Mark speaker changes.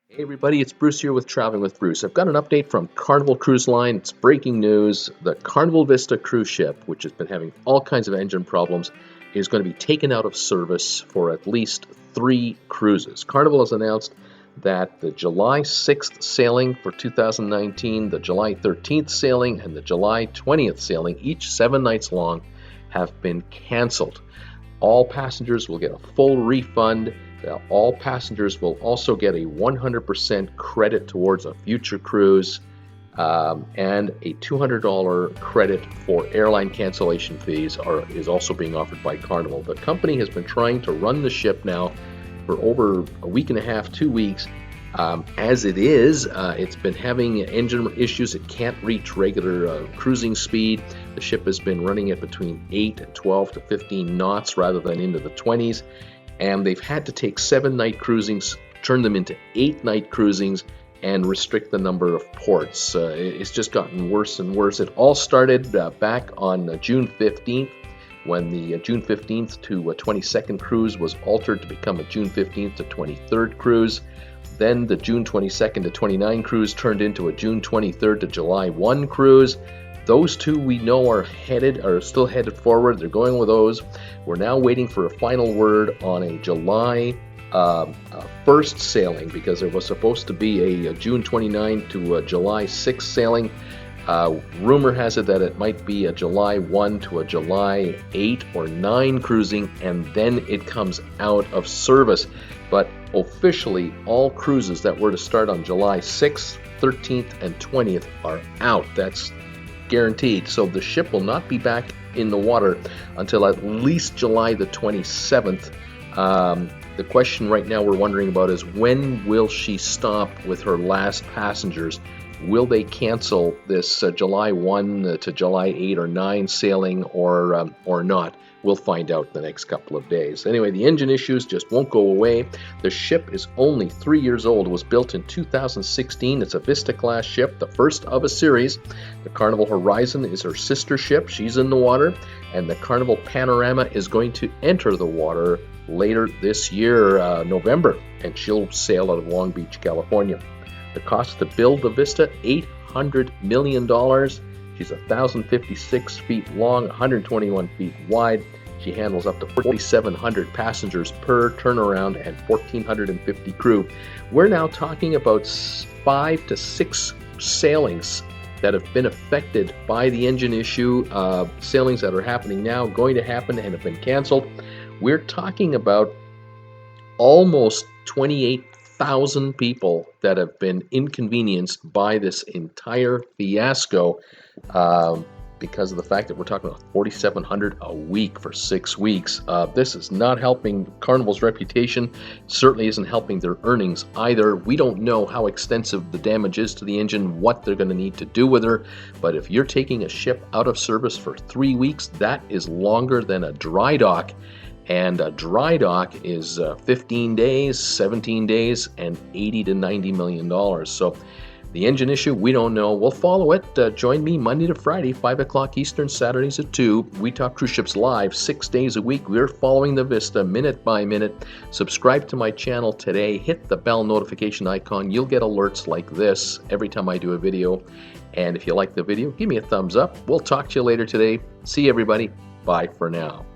Speaker 1: Hey everybody, it's Bruce here with Traveling with Bruce. I've got an update from Carnival Cruise Line. It's breaking news. The Carnival Vista cruise ship, which has been having all kinds of engine problems, is going to be taken out of service for at least 3 cruises. Carnival has announced that the July 6th sailing for 2019, the July 13th sailing, and the July 20th sailing, each 7 nights long, have been canceled. All passengers will get a full refund. All passengers will also get a 100% credit towards a future cruise and a $200 credit for airline cancellation fees is also being offered by Carnival. The company has been trying to run the ship now for over a week and a half, 2 weeks. As it is, it's been having engine issues. It can't reach regular cruising speed. The ship has been running at between 8 and 12 to 15 knots rather than into the 20s. And they've had to take 7-night cruisings, turn them into 8-night cruisings, and restrict the number of ports. It's just gotten worse and worse. It all started back on June 15th, when the June 15th to 22nd cruise was altered to become a June 15th to 23rd cruise. Then the June 22nd to 29 cruise turned into a June 23rd to July 1 cruise. Those two we know are still headed forward. They're going with those. We're now waiting for a final word on a July 1st sailing, because there was supposed to be a June 29 to a July 6 sailing. Rumor has it that it might be a July 1 to a July 8 or 9 cruising, and then it comes out of service. But officially, all cruises that were to start on July 6th, 13th, and 20th are out. That's guaranteed. So the ship will not be back in the water until at least July the 27th. The question right now we're wondering about is, when will she stop with her last passengers? Will they cancel this July 1 to July 8 or 9 sailing or not? We'll find out the next couple of days. Anyway, the engine issues just won't go away. The ship is only 3 years old. It was built in 2016. It's a Vista-class ship, the first of a series. The Carnival Horizon is her sister ship. She's in the water. And the Carnival Panorama is going to enter the water later this year, November. And she'll sail out of Long Beach, California. The cost to build the Vista, $800 million. She's 1,056 feet long, 121 feet wide. She handles up to 4,700 passengers per turnaround and 1,450 crew. We're now talking about 5 to 6 sailings that have been affected by the engine issue, sailings that are happening now, going to happen, and have been canceled. We're talking about almost 28,000 people that have been inconvenienced by this entire fiasco because of the fact that we're talking about $4,700 a week for 6 weeks. This is not helping Carnival's reputation. It certainly isn't helping their earnings either. We don't know how extensive the damage is to the engine, what they're going to need to do with her. But if you're taking a ship out of service for 3 weeks, that is longer than a dry dock. And a dry dock is 15 days, 17 days, and $80 to $90 million. So the engine issue, we don't know. We'll follow it. Join me Monday to Friday, 5 o'clock Eastern, Saturdays at 2. We talk cruise ships live 6 days a week. We're following the Vista minute by minute. Subscribe to my channel today. Hit the bell notification icon. You'll get alerts like this every time I do a video. And if you like the video, give me a thumbs up. We'll talk to you later today. See you, everybody. Bye for now.